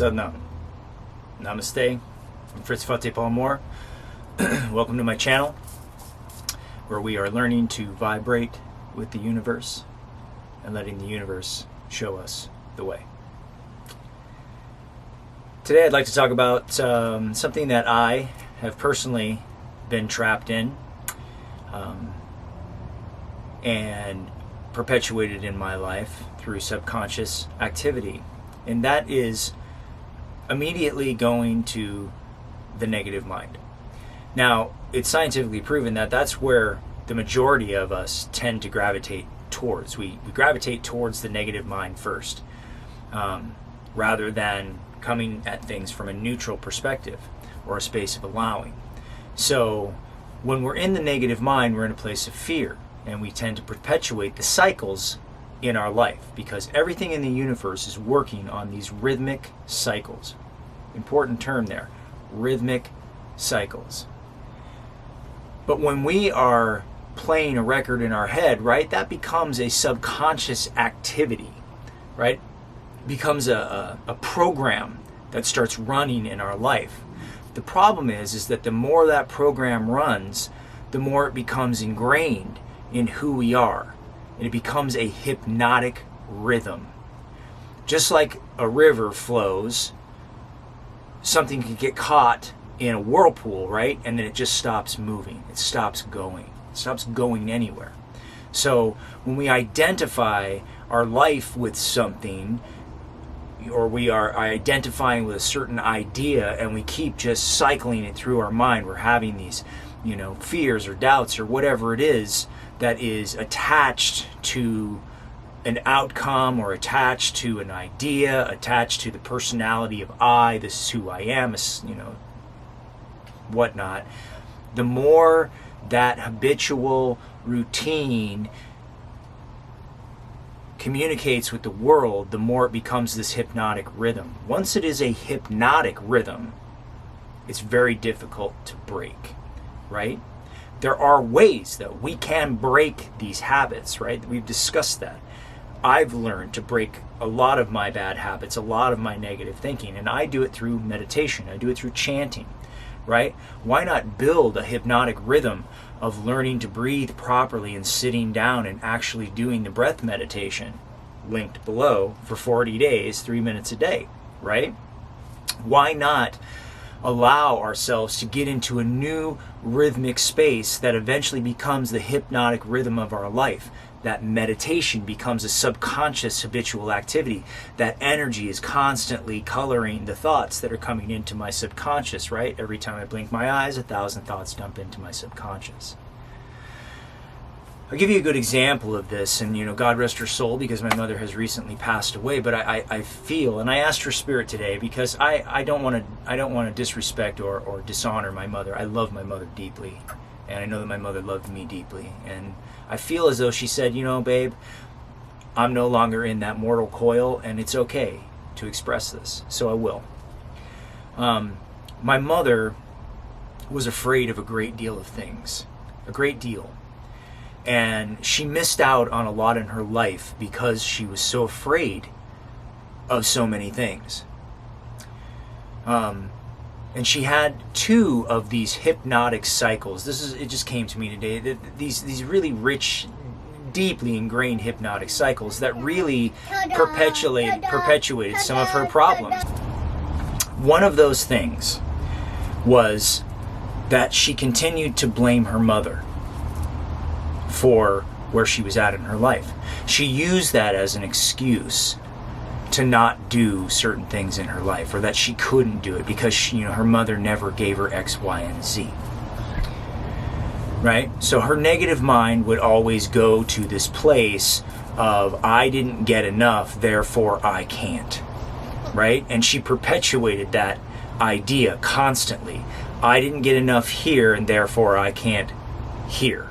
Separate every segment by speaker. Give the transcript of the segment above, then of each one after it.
Speaker 1: Sadnam. Namaste. I'm Frytz Welcome to my channel, where we are learning to vibrate with the universe and letting the universe show us the way. Today I'd like to talk about something that I have personally been trapped in and perpetuated in my life through subconscious activity, and that is immediately going to the negative mind. Now, it's scientifically proven that that's where the majority of us tend to gravitate towards. We gravitate towards the negative mind first, rather than coming at things from a neutral perspective or a space of allowing. So when we're in the negative mind, we're in a place of fear, and we tend to perpetuate the cycles in our life because everything in the universe is working on these rhythmic cycles. Important term there, rhythmic cycles. But when we are playing a record in our head, right, that becomes a subconscious activity, right? Becomes a program that starts running in our life. The problem is that the more that program runs, the more it becomes ingrained in who we are, and it becomes a hypnotic rhythm. Just like a river flows, something can get caught in a whirlpool, right? And then it just stops moving. It stops going. It stops going anywhere. So when we identify our life with something, or we are identifying with a certain idea, and we keep just cycling it through our mind, we're having these, fears or doubts or whatever it is that is attached to an outcome or attached to an idea, attached to the personality of I, this is who I am, whatnot. The more that habitual routine communicates with the world, the more it becomes this hypnotic rhythm. Once it is a hypnotic rhythm, it's very difficult to break, right? There are ways that we can break these habits, right? We've discussed that. I've learned to break a lot of my bad habits, a lot of my negative thinking, and I do it through meditation. I do it through chanting, right? Why not build a hypnotic rhythm of learning to breathe properly and sitting down and actually doing the breath meditation linked below for 40 days, 3 minutes a day, right? Why not allow ourselves to get into a new rhythmic space that eventually becomes the hypnotic rhythm of our life? That meditation becomes a subconscious habitual activity. That energy is constantly coloring the thoughts that are coming into my subconscious, right? Every time I blink my eyes, 1,000 thoughts dump into my subconscious. I'll give you a good example of this, and God rest her soul, because my mother has recently passed away, but I feel, and I asked her spirit today, because I don't want to disrespect or dishonor my mother. I love my mother deeply, and I know that my mother loved me deeply, and I feel as though she said, babe, I'm no longer in that mortal coil, and it's okay to express this, so I will. My mother was afraid of a great deal of things, a great deal. And she missed out on a lot in her life because she was so afraid of so many things. And she had 2 of these hypnotic cycles. It just came to me today. These really rich, deeply ingrained hypnotic cycles that really perpetuated some of her problems. One of those things was that she continued to blame her mother for where she was at in her life. She used that as an excuse to not do certain things in her life, or that she couldn't do it because her mother never gave her X, Y, and Z. Right? So her negative mind would always go to this place of, I didn't get enough, therefore I can't. Right? And she perpetuated that idea constantly. I didn't get enough here, and therefore I can't here.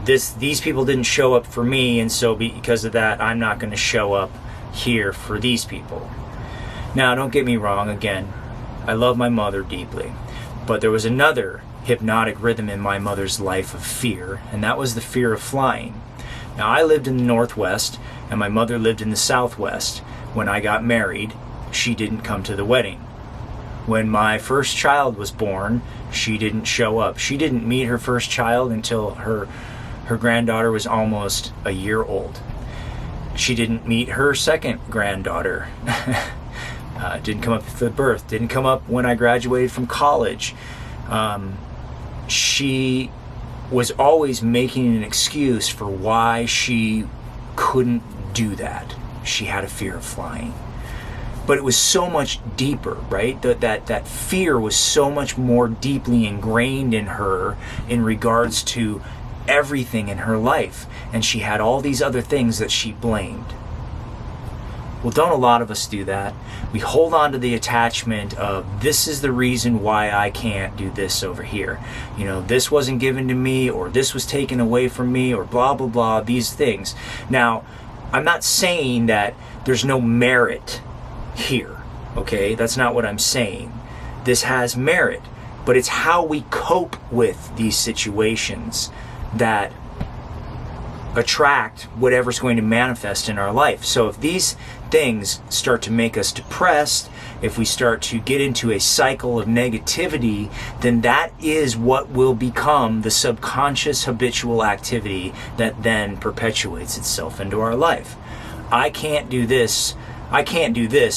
Speaker 1: These people didn't show up for me, and so because of that, I'm not going to show up here for these people. Now, don't get me wrong, again, I love my mother deeply, but there was another hypnotic rhythm in my mother's life of fear, and that was the fear of flying. Now, I lived in the Northwest, and my mother lived in the Southwest when I got married, she didn't come to the wedding. When my first child was born, she didn't show up. She didn't meet her first child until her granddaughter was almost a year old. She didn't meet her second granddaughter. Didn't come up for the birth. Didn't come up when I graduated from college. She was always making an excuse for why she couldn't do that. She had a fear of flying. But it was so much deeper, right? That fear was so much more deeply ingrained in her in regards to everything in her life. And she had all these other things that she blamed. Well, don't a lot of us do that? We hold on to the attachment of, this is the reason why I can't do this over here. You know, this wasn't given to me, or this was taken away from me, or blah, blah, blah, these things. Now, I'm not saying that there's no merit here, okay? That's not what I'm saying. This has merit, but it's how we cope with these situations that attract whatever's going to manifest in our life. So if these things start to make us depressed, if we start to get into a cycle of negativity, then that is what will become the subconscious habitual activity that then perpetuates itself into our life. I can't do this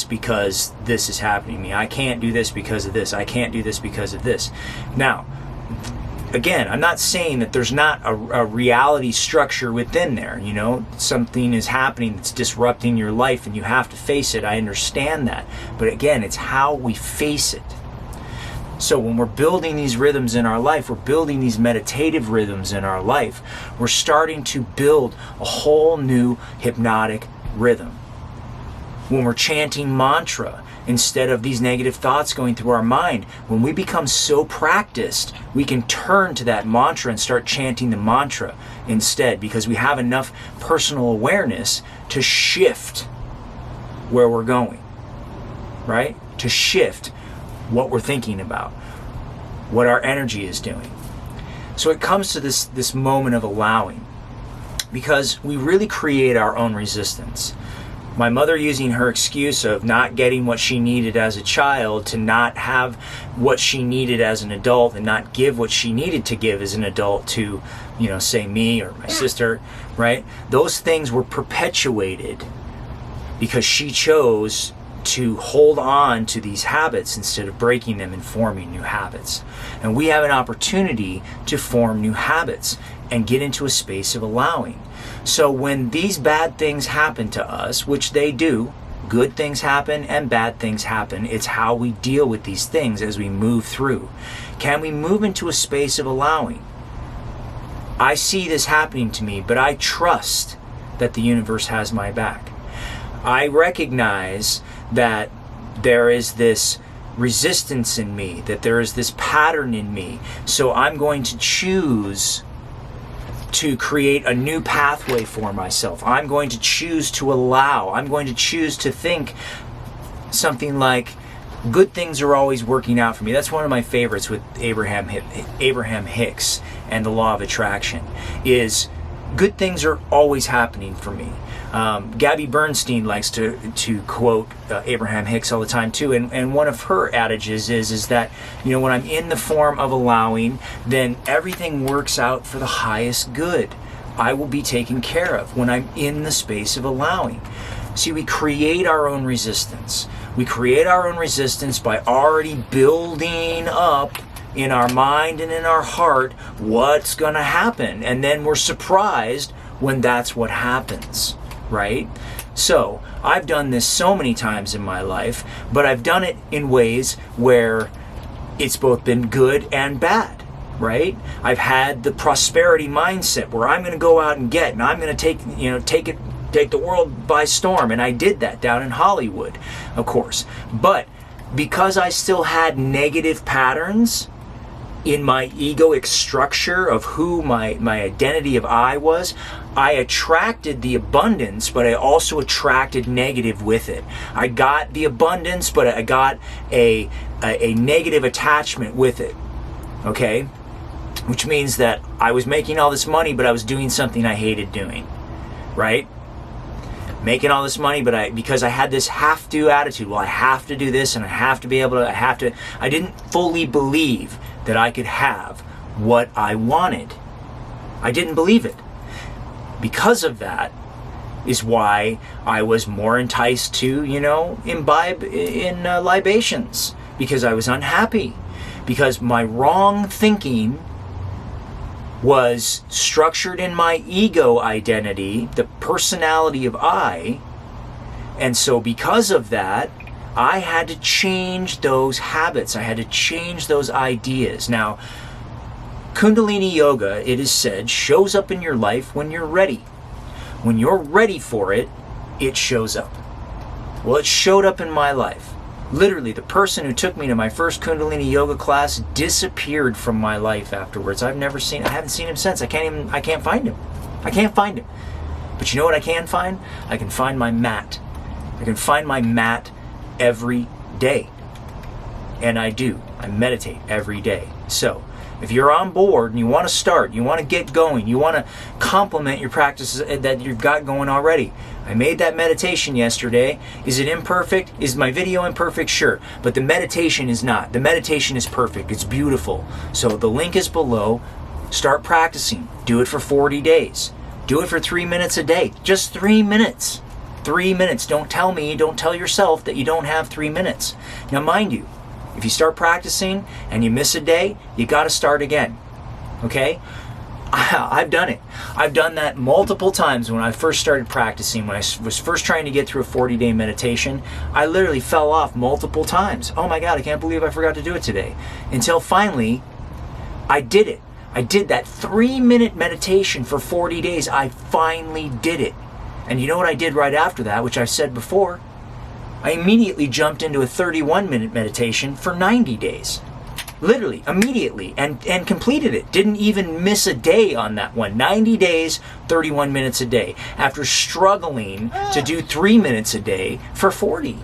Speaker 1: because this is happening to me. I can't do this because of this. I can't do this because of this. Now, again, I'm not saying that there's not a reality structure within there. You know, something is happening that's disrupting your life and you have to face it. I understand that. But again, it's how we face it. So when we're building these rhythms in our life, we're building these meditative rhythms in our life, we're starting to build a whole new hypnotic rhythm. When we're chanting mantra, instead of these negative thoughts going through our mind, when we become so practiced, we can turn to that mantra and start chanting the mantra instead, because we have enough personal awareness to shift where we're going, right? To shift what we're thinking about, what our energy is doing. So it comes to this moment of allowing, because we really create our own resistance. My mother, using her excuse of not getting what she needed as a child to not have what she needed as an adult, and not give what she needed to give as an adult to, you know, say me or my sister, right? Those things were perpetuated because she chose to hold on to these habits instead of breaking them and forming new habits. And we have an opportunity to form new habits and get into a space of allowing. So when these bad things happen to us, which they do, good things happen and bad things happen, it's how we deal with these things as we move through. Can we move into a space of allowing? I see this happening to me, but I trust that the universe has my back. I recognize that there is this resistance in me, that there is this pattern in me. So I'm going to choose to create a new pathway for myself. I'm going to choose to allow. I'm going to choose to think something like, good things are always working out for me. That's one of my favorites with Abraham Hicks and the law of attraction, is good things are always happening for me. Gabby Bernstein likes to quote Abraham Hicks all the time too, and one of her adages is that, you know, when I'm in the form of allowing, then everything works out for the highest good. I will be taken care of when I'm in the space of allowing. See, we create our own resistance. We create our own resistance by already building up in our mind and in our heart what's going to happen, and then we're surprised when that's what happens. Right? So I've done this so many times in my life, but I've done it in ways where it's both been good and bad, right? I've had the prosperity mindset where I'm going to go out and get, and I'm going to take the world by storm, and I did that down in Hollywood, of course. But because I still had negative patterns in my egoic structure of who my identity of I was, I attracted the abundance, but I also attracted negative with it. I got the abundance, but I got a negative attachment with it, okay? Which means that I was making all this money, but I was doing something I hated doing, right? making all this money, but because I had this have-to attitude, well, I have to do this and I have to be able to, I didn't fully believe that I could have what I wanted. I didn't believe it. Because of that is why I was more enticed to, imbibe in libations, because I was unhappy, because my wrong thinking was structured in my ego identity, the personality of I, and so because of that, I had to change those habits. I had to change those ideas. Now, Kundalini Yoga, it is said, shows up in your life when you're ready. When you're ready for it, it shows up. Well, it showed up in my life. Literally, the person who took me to my first Kundalini Yoga class disappeared from my life afterwards. I haven't seen him since. I can't find him. I can't find him. But you know what I can find? I can find my mat. I can find my mat every day. And I do. I meditate every day. So, if you're on board and you want to start, you want to get going, you want to complement your practices that you've got going already. I made that meditation yesterday. Is it imperfect? Is my video imperfect? Sure. But the meditation is not. The meditation is perfect. It's beautiful. So the link is below. Start practicing. Do it for 40 days. Do it for 3 minutes a day. Just 3 minutes. 3 minutes. Don't tell yourself that you don't have 3 minutes. Now, mind you, if you start practicing and you miss a day, you got to start again. Okay? I've done it. I've done that multiple times when I first started practicing. When I was first trying to get through a 40-day meditation, I literally fell off multiple times. Oh my God, I can't believe I forgot to do it today. Until finally, I did it. I did that 3-minute meditation for 40 days. I finally did it. And you know what I did right after that, which I've said before? I immediately jumped into a 31-minute meditation for 90 days. Literally, immediately, and completed it. Didn't even miss a day on that one. 90 days, 31 minutes a day. After struggling to do 3 minutes a day for 40.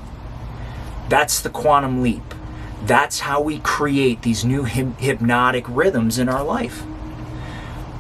Speaker 1: That's the quantum leap. That's how we create these new hypnotic rhythms in our life.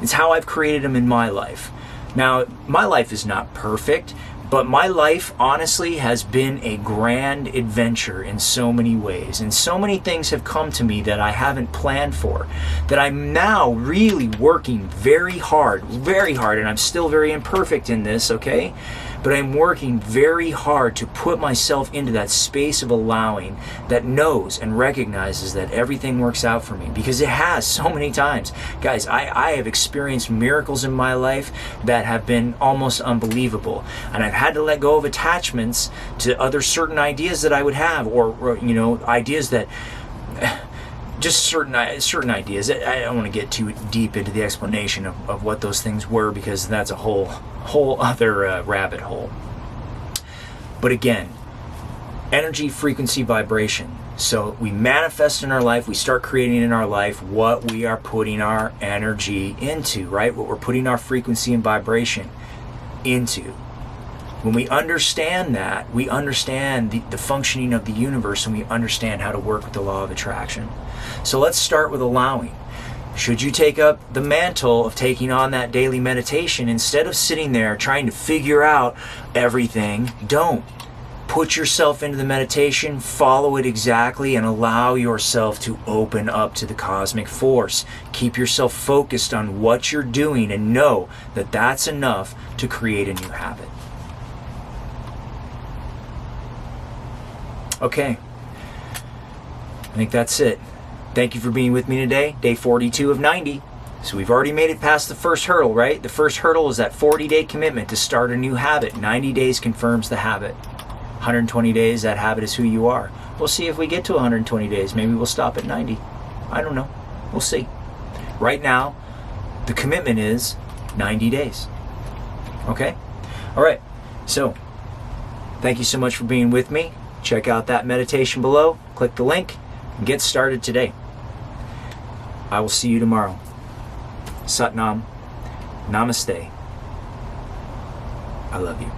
Speaker 1: It's how I've created them in my life. Now, my life is not perfect, but my life, honestly, has been a grand adventure in so many ways. And so many things have come to me that I haven't planned for, that I'm now really working very hard, and I'm still very imperfect in this, okay? But I'm working very hard to put myself into that space of allowing that knows and recognizes that everything works out for me, because it has so many times. Guys, I have experienced miracles in my life that have been almost unbelievable. And I've had to let go of attachments to other certain ideas that I would have, or ideas that... just certain ideas. I don't want to get too deep into the explanation of what those things were, because that's a whole other rabbit hole. But again, energy, frequency, vibration. So we manifest in our life, we start creating in our life what we are putting our energy into, right? What we're putting our frequency and vibration into. When we understand that, we understand the functioning of the universe, and we understand how to work with the law of attraction. So let's start with allowing. Should you take up the mantle of taking on that daily meditation, instead of sitting there trying to figure out everything, don't. Put yourself into the meditation, follow it exactly, and allow yourself to open up to the cosmic force. Keep yourself focused on what you're doing, and know that that's enough to create a new habit. Okay, I think that's it. Thank you for being with me today, day 42 of 90. So we've already made it past the first hurdle, right? The first hurdle is that 40-day commitment to start a new habit. 90 days confirms the habit. 120 days, that habit is who you are. We'll see if we get to 120 days. Maybe we'll stop at 90. I don't know. We'll see. Right now, the commitment is 90 days. Okay? All right. So, thank you so much for being with me. Check out that meditation below. Click the link and get started today. I will see you tomorrow. Sat Nam. Namaste. I love you.